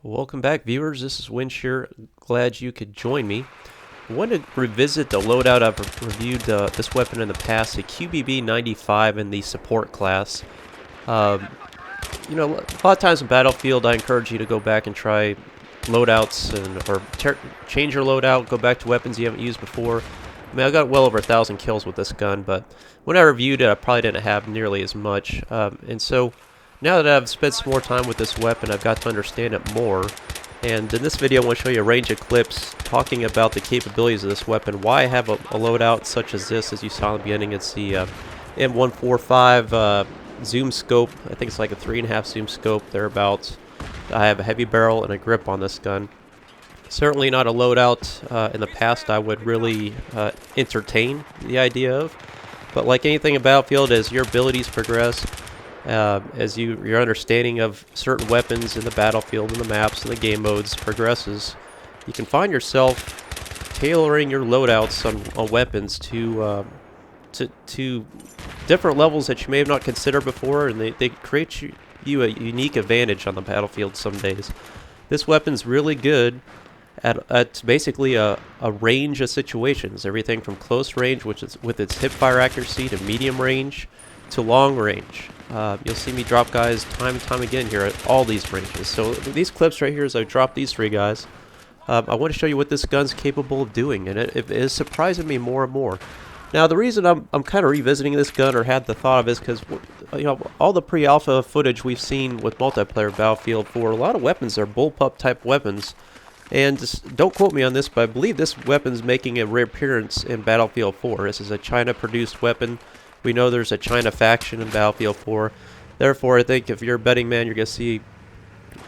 Welcome back, viewers. This is Winch here. Glad you could join me. I wanted to revisit the loadout. I've reviewed this weapon in the past, the QBB 95 in the support class. You know, a lot of times in Battlefield, I encourage you to go back and try loadouts or change your loadout, go back to weapons you haven't used before. I mean, I got well over 1,000 kills with this gun, but when I reviewed it, I probably didn't have nearly as much. And so now that I've spent some more time with this weapon, I've got to understand it more. And in this video, I want to show you a range of clips talking about the capabilities of this weapon, why I have a loadout such as this, as you saw in the beginning. It's the M145 zoom scope. I think it's like a 3.5 zoom scope, thereabouts. I have a heavy barrel and a grip on this gun. Certainly not a loadout in the past I would really entertain the idea of. But like anything in Battlefield, as your abilities progress, as your understanding of certain weapons in the battlefield and the maps and the game modes progresses, you can find yourself tailoring your loadouts on weapons to different levels that you may have not considered before, and they create you a unique advantage on the battlefield some days. This weapon's really good at basically a range of situations, everything from close range, which is with its hipfire accuracy, to medium range to long range. You'll see me drop guys time and time again here at all these ranges. So these clips right here, as I drop these three guys, I want to show you what this gun's capable of doing, and it is surprising me more and more. Now, the reason I'm kind of revisiting this gun, or had the thought of, is because, you know, all the pre-alpha footage we've seen with multiplayer Battlefield 4, a lot of weapons are bullpup type weapons. And just don't quote me on this, but I believe this weapon's making a reappearance in Battlefield 4. This is a China-produced weapon. We know there's a China faction in Battlefield 4. Therefore, I think if you're a betting man, you're going to see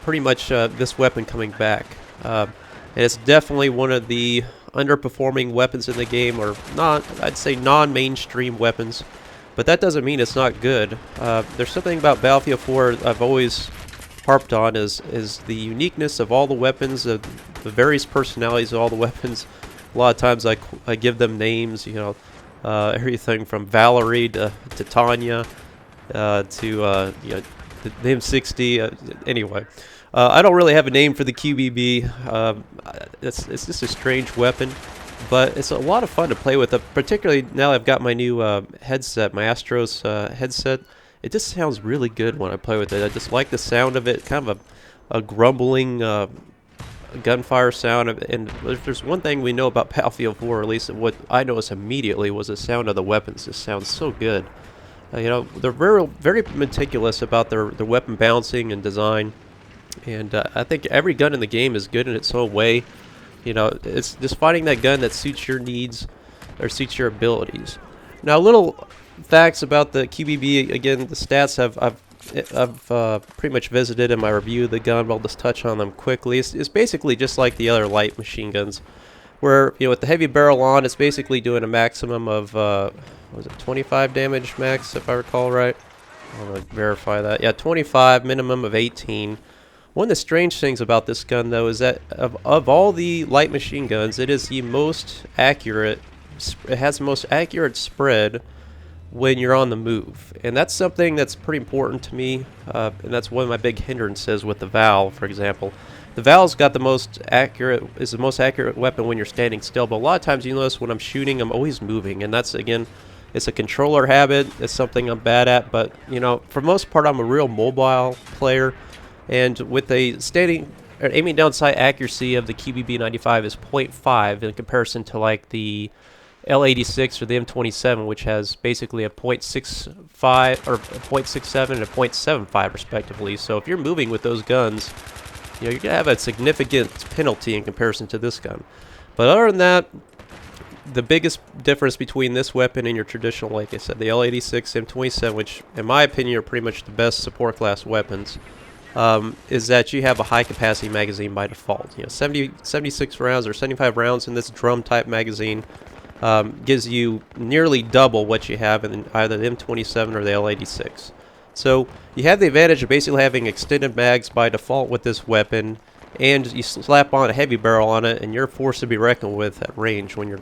pretty much this weapon coming back. And it's definitely one of the underperforming weapons in the game, or not, I'd say non-mainstream weapons. But that doesn't mean it's not good. There's something about Battlefield 4 I've always harped on, is the uniqueness of all the weapons, the various personalities of all the weapons. A lot of times I give them names, you know, everything from Valerie to Tanya to you know, the M60. Anyway, I don't really have a name for the QBB. It's just a strange weapon, but it's a lot of fun to play with. Particularly now I've got my new headset, my Astros headset. It just sounds really good when I play with it. I just like the sound of it, kind of a grumbling gunfire sound. And if there's one thing we know about Battlefield 4, or at least what I noticed immediately, was the sound of the weapons. It sounds so good. You know, they're very meticulous about their weapon balancing and design. And I think every gun in the game is good in its own way. You know, it's just finding that gun that suits your needs or suits your abilities. Now, a little facts about the QBB. Again, the stats I've pretty much visited in my review of the gun, but I'll just touch on them quickly. It's basically just like the other light machine guns, where, you know, with the heavy barrel on, it's basically doing a maximum of was it 25 damage max, if I recall right? I'm gonna verify that. Yeah, 25, minimum of 18. One of the strange things about this gun, though, is that of all the light machine guns, it is the most accurate. It has the most accurate spread when you're on the move, and that's something that's pretty important to me, and that's one of my big hindrances with the Val, for example. The Val's got the most accurate weapon when you're standing still, but a lot of times you notice when I'm shooting, I'm always moving, and that's, again, it's a controller habit. It's something I'm bad at, but, you know, for the most part, I'm a real mobile player, and with a aiming down sight accuracy of the QBB 95 is 0.5 in comparison to like the L86 or the M27, which has basically a 0.65 or a 0.67 and a 0.75 respectively. So if you're moving with those guns, you know, you're gonna have a significant penalty in comparison to this gun. But other than that, the biggest difference between this weapon and your traditional, like I said, the L86, M27, which in my opinion are pretty much the best support class weapons, is that you have a high capacity magazine by default. You know, 76 rounds or 75 rounds in this drum type magazine. Gives you nearly double what you have in either the M27 or the L86. So you have the advantage of basically having extended mags by default with this weapon, and you slap on a heavy barrel on it, and you're forced to be reckoned with at range when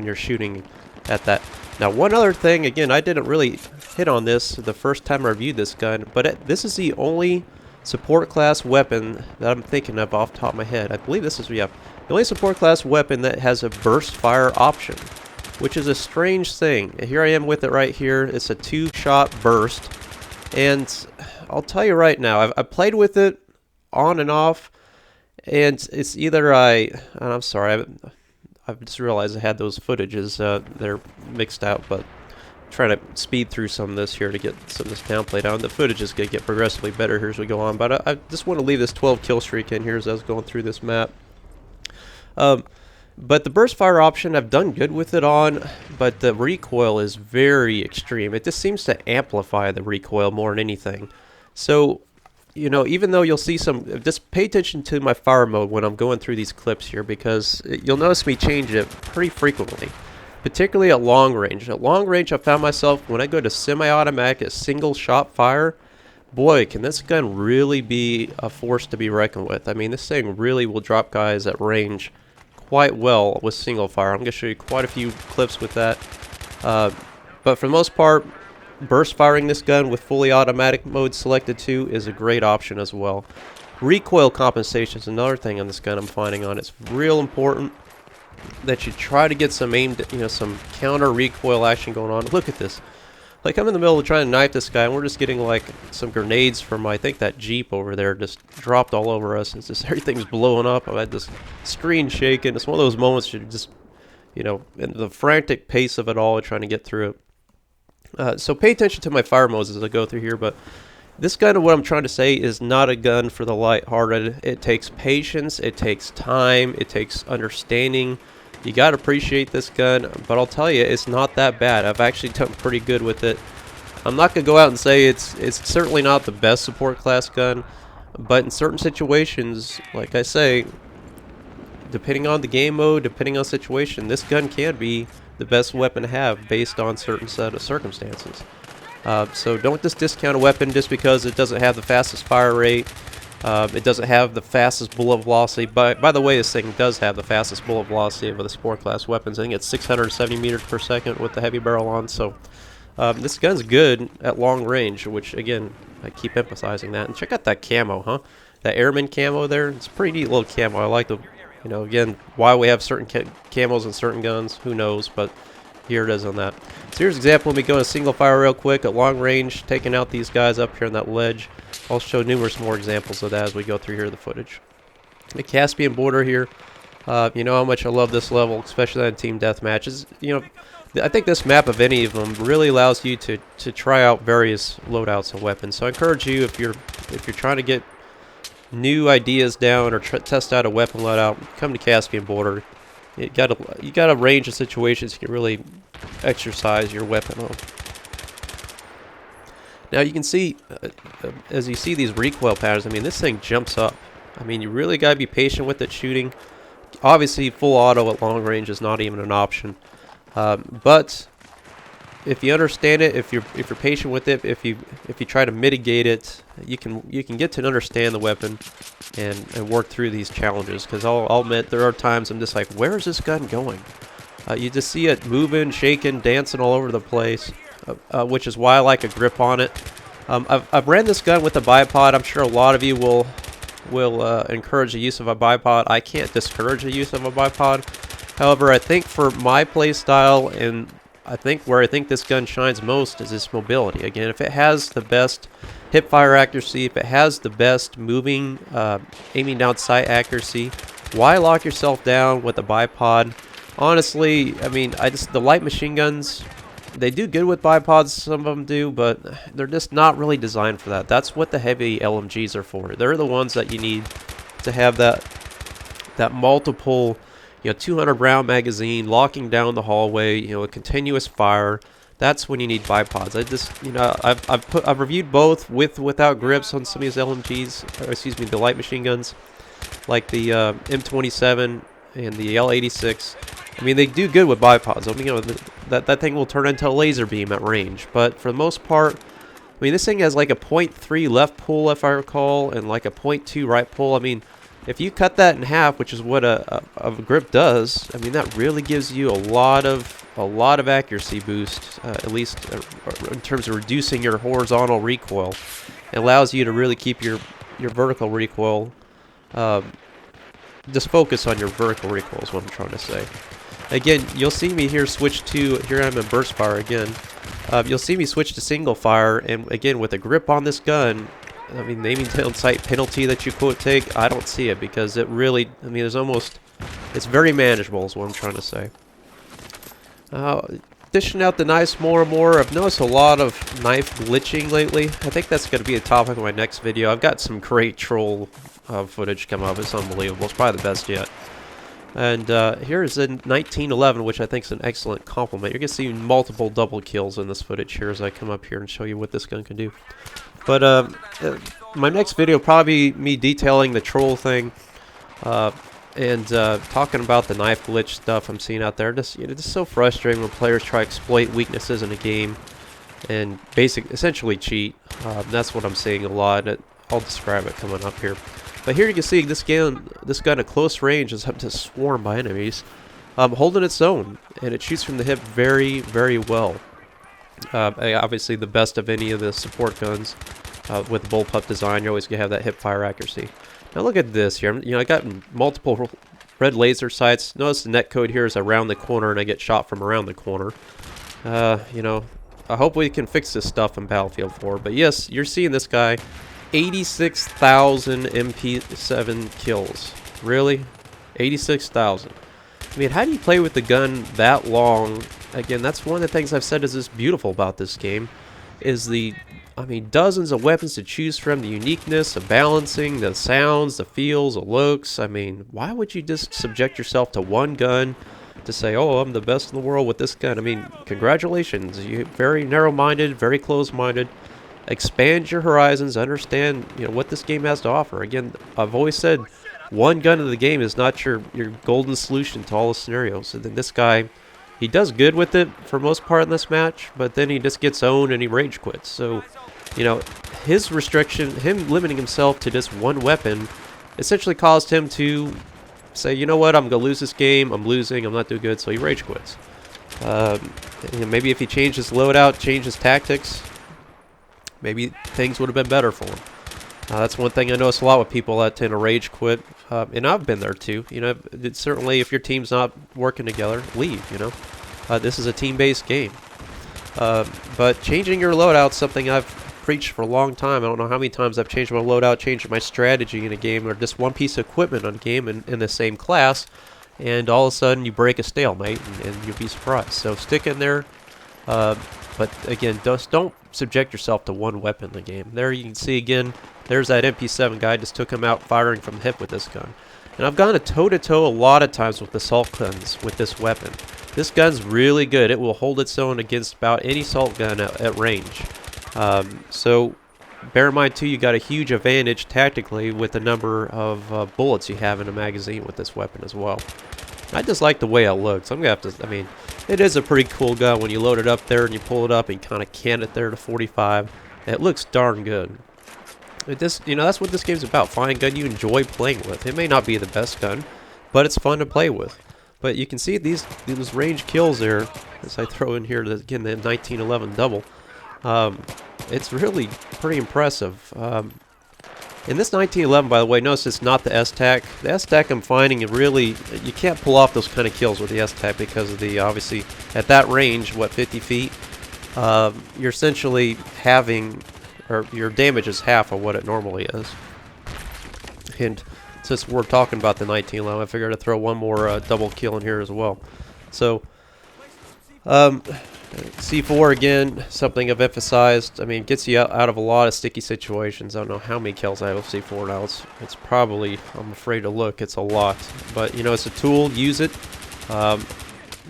you're shooting at that. Now, one other thing, again, I didn't really hit on this the first time I reviewed this gun, but this is the only support class weapon that I'm thinking of off the top of my head. I believe this is, yeah, the only support class weapon that has a burst fire option, which is a strange thing. And here I am with it right here. It's a 2-shot burst. And I'll tell you right now, I've played with it on and off, and it's either I'm sorry, I've just realized I had those footages. They're mixed out, but I'm trying to speed through some of this here to get some of this downplay down. The footage is going to get progressively better here as we go on, but I just want to leave this 12 kill streak in here as I was going through this map. But the burst fire option, I've done good with it on, but the recoil is very extreme. It just seems to amplify the recoil more than anything. So, you know, even though you'll see some, just pay attention to my fire mode when I'm going through these clips here, because you'll notice me change it pretty frequently, particularly at long range. At long range, I found myself, when I go to semi-automatic, a single shot fire, boy, can this gun really be a force to be reckoned with. I mean, this thing really will drop guys at range quite well with single fire. I'm going to show you quite a few clips with that. But for the most part, burst firing this gun with fully automatic mode selected too is a great option as well. Recoil compensation is another thing on this gun I'm finding on. It's real important that you try to get some aimed, you know, some counter recoil action going on. Look at this. Like, I'm in the middle of trying to knife this guy, and we're just getting like some grenades from, I think, that Jeep over there just dropped all over us. It's just everything's blowing up. I've had this screen shaking. It's one of those moments you just, you know, in the frantic pace of it all, trying to get through it. So pay attention to my fire modes as I go through here, but this gun, what I'm trying to say, is not a gun for the lighthearted. It takes patience, it takes time, it takes understanding. You got to appreciate this gun, but I'll tell you, it's not that bad. I've actually done pretty good with it. I'm not going to go out and say it's certainly not the best support class gun, but in certain situations, like I say, depending on the game mode, depending on situation, this gun can be the best weapon to have based on certain set of circumstances. So don't just discount a weapon just because it doesn't have the fastest fire rate. It doesn't have the fastest bullet velocity. By the way, this thing does have the fastest bullet velocity of the support class weapons. I think it's 670 meters per second with the heavy barrel on. So this gun's good at long range, which again, I keep emphasizing that. And check out that camo, huh? That airman camo there. It's a pretty neat little camo. I like the, you know, again, why we have certain camos in certain guns, who knows, but here it is on that. So here's an example of me going to single fire real quick at long range, taking out these guys up here on that ledge. I'll show numerous more examples of that as we go through here the footage. The Caspian border here, you know how much I love this level, especially in team deathmatches. You know, I think this map of any of them really allows you to try out various loadouts and weapons. So I encourage you, if you're trying to get new ideas down or test out a weapon loadout, come to Caspian border. You got a range of situations you can really exercise your weapon on. Now you can see, as you see these recoil patterns, I mean, this thing jumps up. I mean, you really got to be patient with it shooting. Obviously, full auto at long range is not even an option. But if you understand it, if you're patient with it, if you try to mitigate it, you can get to understand the weapon and work through these challenges. Because I'll admit, there are times I'm just like, where is this gun going? You just see it moving, shaking, dancing all over the place, which is why I like a grip on it. I've ran this gun with a bipod. I'm sure a lot of you will encourage the use of a bipod. I can't discourage the use of a bipod. However, I think for my play style, and I think where I think this gun shines most is its mobility. Again, if it has the best hip fire accuracy, if it has the best moving, aiming down sight accuracy, why lock yourself down with a bipod? Honestly, I mean, the light machine guns, they do good with bipods, some of them do, but they're just not really designed for that. That's what the heavy LMGs are for. They're the ones that you need to have that multiple, you know, 200 round magazine, locking down the hallway, you know, a continuous fire. That's when you need bipods. I just, you know, I've reviewed both with without grips on some of these LMGs, or excuse me, the light machine guns, like the M27 and the L86. I mean, they do good with bipods. I mean, you know, that thing will turn into a laser beam at range. But for the most part, I mean, this thing has like a 0.3 left pull, if I recall, and like a 0.2 right pull. I mean, if you cut that in half, which is what a grip does, I mean, that really gives you a lot of accuracy boost, at least in terms of reducing your horizontal recoil. It allows you to really keep your your vertical recoil. Just focus on your vertical recoil is what I'm trying to say. Again, you'll see me here switch to, here I'm in burst fire again. You'll see me switch to single fire, and again, with a grip on this gun, I mean, aiming down sight penalty that you quote take, I don't see it, because it really, I mean, there's almost, it's very manageable is what I'm trying to say. Dishing out the knives more and more. I've noticed a lot of knife glitching lately. I think that's going to be a topic of my next video. I've got some great troll footage come up. It's unbelievable. It's probably the best yet. And here is in 1911, which I think is an excellent compliment. You're going to see multiple double kills in this footage here as I come up here and show you what this gun can do. But my next video will probably be me detailing the troll thing. And talking about the knife glitch stuff I'm seeing out there. Just, it's so frustrating when players try to exploit weaknesses in a game and essentially cheat. That's what I'm seeing a lot. I'll describe it coming up here. But here you can see this gun at close range is up to swarmed by enemies, holding its own, and it shoots from the hip very, very well. Obviously, the best of any of the support guns with the bullpup design. You're always gonna have that hip fire accuracy. Now look at this here. I got multiple red laser sights. Notice the netcode here is around the corner, and I get shot from around the corner. I hope we can fix this stuff in Battlefield 4. But yes, you're seeing this guy, 86,000 MP7 kills. Really? 86,000. I mean, how do you play with the gun that long? Again, that's one of the things I've said is this beautiful about this game, is I mean, dozens of weapons to choose from, the uniqueness, the balancing, the sounds, the feels, the looks. I mean, why would you just subject yourself to one gun to say, oh, I'm the best in the world with this gun? I mean, congratulations. You're very narrow-minded, very closed-minded. Expand your horizons, understand, what this game has to offer. Again, I've always said one gun in the game is not your golden solution to all the scenarios. And then this guy, he does good with it for most part in this match, but then he just gets owned and he rage quits. So, his restriction, him limiting himself to just one weapon, essentially caused him to say, you know what, I'm going to lose this game, I'm losing, I'm not doing good, so he rage quits. Maybe if he changed his loadout, changed his tactics, maybe things would have been better for him. That's one thing I notice a lot with people that tend to rage quit, and I've been there too. It's certainly if your team's not working together, leave, This is a team-based game. But changing your loadout is something I've preached for a long time. I don't know how many times I've changed my loadout, changed my strategy in a game, or just one piece of equipment on a game in the same class, and all of a sudden you break a stalemate, and you'll be surprised. So stick in there, but again, just don't subject yourself to one weapon in the game. There you can see again, there's that MP7 guy, just took him out firing from the hip with this gun. And I've gone toe-to-toe a lot of times with assault guns with this weapon. This gun's really good. It will hold its own against about any assault gun at range. So bear in mind too, you got a huge advantage tactically with the number of bullets you have in a magazine with this weapon as well. I just like the way it looks. I'm gonna have to, I mean, it is a pretty cool gun when you load it up there and you pull it up and kind of can it there to 45. It looks darn good. It just, that's what this game's about. Find a gun you enjoy playing with. It may not be the best gun, but it's fun to play with. But you can see these range kills there, as I throw in here, again, the 1911 double. It's really pretty impressive. In this 1911, by the way, notice it's not the S-Tac. The S-Tac I'm finding, you can't pull off those kind of kills with the S-Tac because of the, obviously, at that range, 50 feet, you're essentially having, or your damage is half of what it normally is. And since we're talking about the 1911, I figured I'd throw one more double kill in here as well. So, C4 again, something I've emphasized. I mean, gets you out of a lot of sticky situations. I don't know how many kills I have with C4 now. It's probably, I'm afraid to look, it's a lot. But, it's a tool, use it.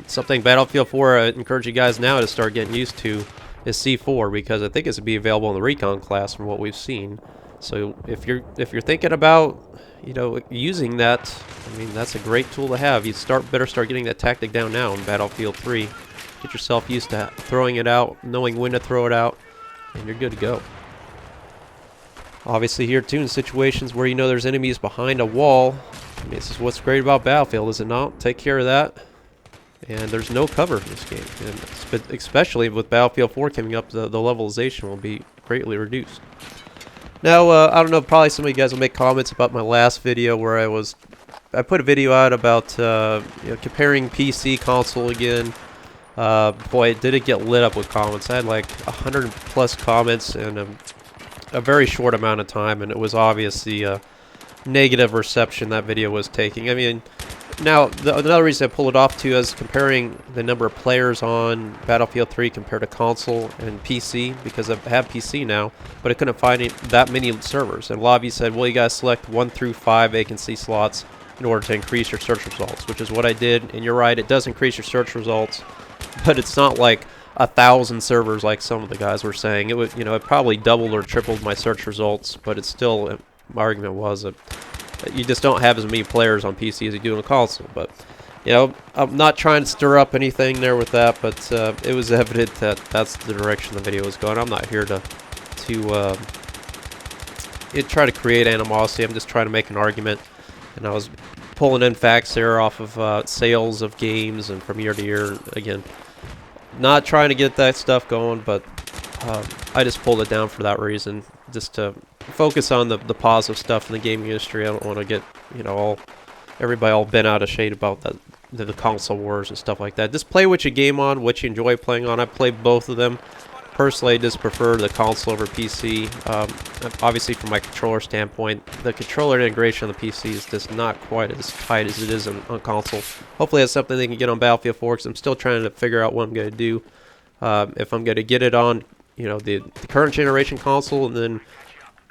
Something Battlefield 4 I encourage you guys now to start getting used to is C4, because I think it's to be available in the Recon class from what we've seen. So if you're thinking about using that, I mean, that's a great tool to have. You better start getting that tactic down now in Battlefield 3. Get yourself used to throwing it out, knowing when to throw it out, and you're good to go. Obviously here too, in situations where there's enemies behind a wall, I mean, this is what's great about Battlefield, is it not? Take care of that. And there's no cover in this game. And especially with Battlefield 4 coming up, the levelization will be greatly reduced. Now, I don't know, probably some of you guys will make comments about my last video where I put a video out about comparing PC console again. Boy, did it get lit up with comments. I had like 100 plus comments in a very short amount of time, and it was obvious the negative reception that video was taking. I mean, now another reason I pulled it off too is comparing the number of players on Battlefield 3 compared to console and PC, because I have PC now, but I couldn't find that many servers. And a lot of you said, well, you gotta select 1 through 5 vacancy slots in order to increase your search results, which is what I did. And you're right, it does increase your search results, but it's not like 1,000 servers like some of the guys were saying. It would, it probably doubled or tripled my search results, but it's still, my argument was that you just don't have as many players on PC as you do on a console. But I'm not trying to stir up anything there with that, but it was evident that that's the direction the video was going. I'm not here to try to create animosity. I'm just trying to make an argument, and I was pulling in facts there off of sales of games and from year to year. Again, not trying to get that stuff going, but I just pulled it down for that reason, just to focus on the positive stuff in the gaming industry. I don't want to get everybody all bent out of shape about the console wars and stuff like that. Just play what you game on, what you enjoy playing on. I play both of them. Personally, I just prefer the console over PC. Obviously, from my controller standpoint, the controller integration on the PC is just not quite as tight as it is on console. Hopefully, that's something they can get on Battlefield 4, because I'm still trying to figure out what I'm going to do. If I'm going to get it on, the current generation console, and then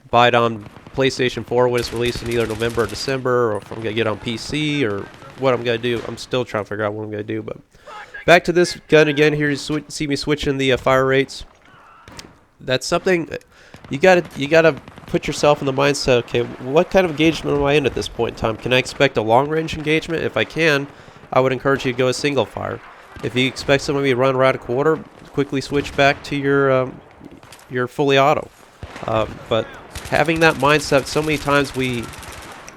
buy it on PlayStation 4 when it's released in either November or December, or if I'm going to get it on PC, or what I'm going to do. I'm still trying to figure out what I'm going to do. But back to this gun again. Here you see me switching the fire rates. That's something you gotta put yourself in the mindset. Okay, what kind of engagement am I in at this point in time? Can I expect a long range engagement? If I can, I would encourage you to go a single fire. If you expect somebody to run around a quarter, quickly switch back to your fully auto. But having that mindset, so many times we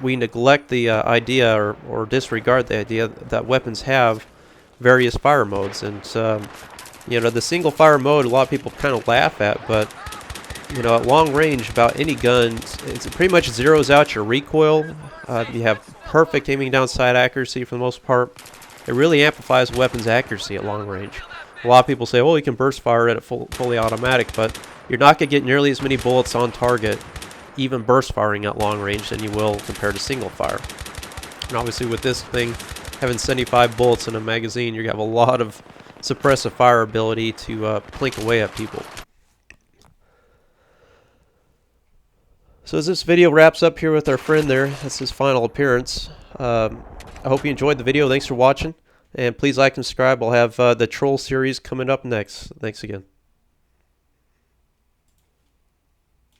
neglect the idea or disregard the idea that weapons have various fire modes. And the single fire mode, a lot of people kind of laugh at, but at long range, about any gun, it pretty much zeroes out your recoil. You have perfect aiming down sight accuracy for the most part. It really amplifies weapons accuracy at long range. A lot of people say, well, you can burst fire it at fully automatic, but you're not going to get nearly as many bullets on target, even burst firing at long range, than you will compared to single fire. And obviously with this thing having 75 bullets in a magazine, you have a lot of suppressive fire ability to plink away at people. So as this video wraps up here with our friend there, that's his final appearance. I hope you enjoyed the video. Thanks for watching, and please like and subscribe. I'll have the Troll series coming up next. Thanks again.